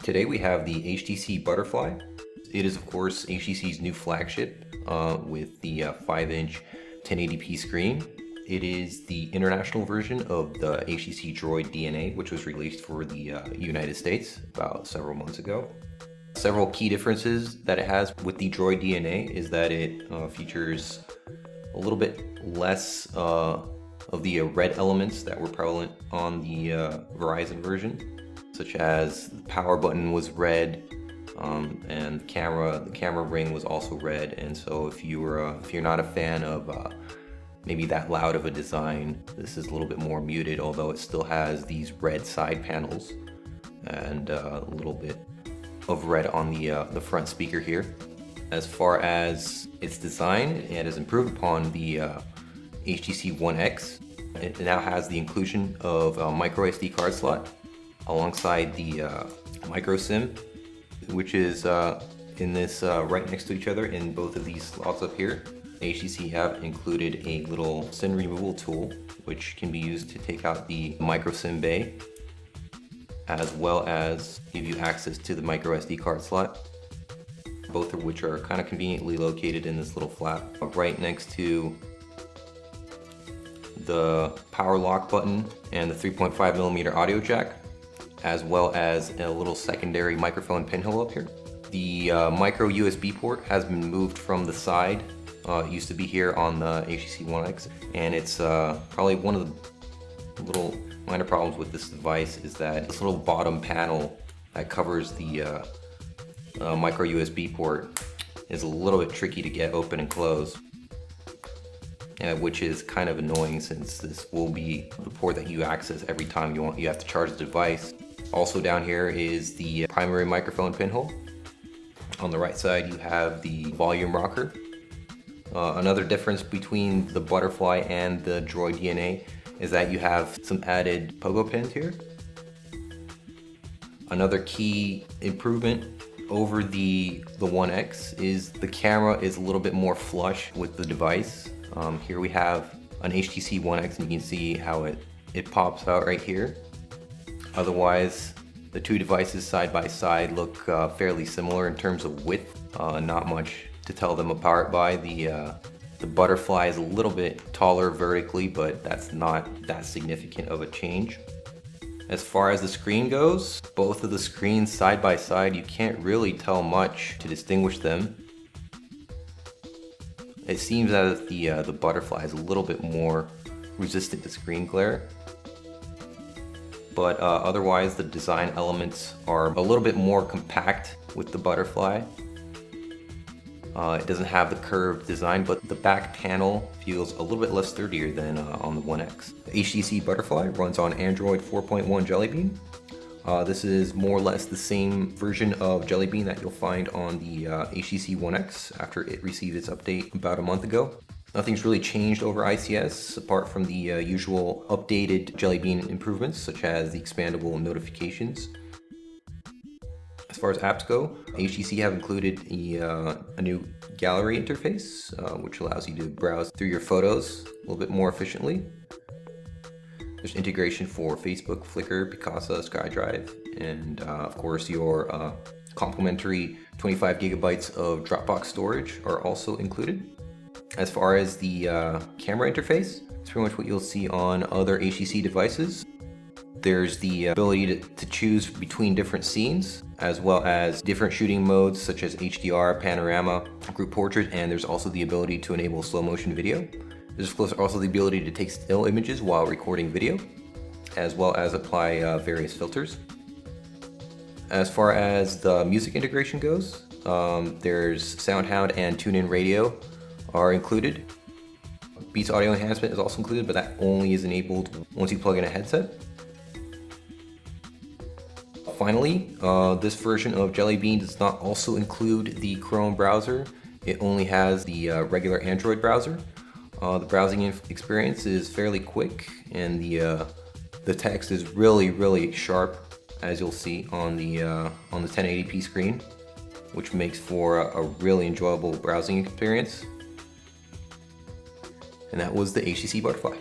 Today we have the HTC Butterfly. It is of course HTC's new flagship with the 5-inch 1080p screen. It is the international version of the HTC Droid DNA, which was released for the United States about several months ago. Several key differences that it has with the Droid DNA is that it features a little bit less of the red elements that were prevalent on the Verizon version, such as the power button was red, and the camera ring was also red. And so if you're not a fan of maybe that loud of a design, this is a little bit more muted, although it still has these red side panels and a little bit of red on the front speaker here. As far as its design, it has improved upon the HTC One X. It now has the inclusion of a micro SD card slot alongside the micro SIM, which is in this right next to each other in both of these slots up here. HTC have included a little SIM removal tool, which can be used to take out the micro SIM bay, as well as give you access to the micro SD card slot, both of which are kind of conveniently located in this little flap right next to the power lock button and the 3.5mm audio jack, as well as a little secondary microphone pinhole up here. The micro USB port has been moved from the side. It used to be here on the HTC One X, and it's probably one of the little minor problems with this device is that this little bottom panel that covers the micro USB port is a little bit tricky to get open and close, which is kind of annoying since this will be the port that you access every time you have to charge the device. Also down here is the primary microphone pinhole. On the right side you have the volume rocker. Another difference between the Butterfly and the Droid DNA is that you have some added pogo pins here. Another key improvement over the One X is the camera is a little bit more flush with the device. Here we have an HTC One X, and you can see how it pops out right here. Otherwise, the two devices side by side look fairly similar in terms of width. Not much to tell them apart by. The Butterfly is a little bit taller vertically, but that's not that significant of a change. As far as the screen goes, both of the screens side by side, you can't really tell much to distinguish them. It seems that the Butterfly is a little bit more resistant to screen glare. But otherwise the design elements are a little bit more compact with the Butterfly. It doesn't have the curved design, but the back panel feels a little bit less sturdier than on the One X. The HTC Butterfly runs on Android 4.1 Jelly Bean. This is more or less the same version of Jelly Bean that you'll find on the HTC One X after it received its update about a month ago. Nothing's really changed over ICS apart from the usual updated Jelly Bean improvements, such as the expandable notifications. As far as apps go, HTC have included a new gallery interface, which allows you to browse through your photos a little bit more efficiently. There's integration for Facebook, Flickr, Picasa, SkyDrive, and of course your complimentary 25 gigabytes of Dropbox storage are also included. As far as the camera interface, it's pretty much what you'll see on other HTC devices. There's the ability to choose between different scenes, as well as different shooting modes such as HDR, panorama, group portrait, and there's also the ability to enable slow motion video. There's also the ability to take still images while recording video, as well as apply various filters. As far as the music integration goes, there's SoundHound and TuneIn Radio are included. Beats audio enhancement is also included, but that only is enabled once you plug in a headset. Finally, this version of Jelly Bean does not also include the Chrome browser. It only has the regular Android browser. The browsing experience is fairly quick, and the text is really sharp, as you'll see on the 1080p screen, which makes for a really enjoyable browsing experience. And that was the HTC Butterfly.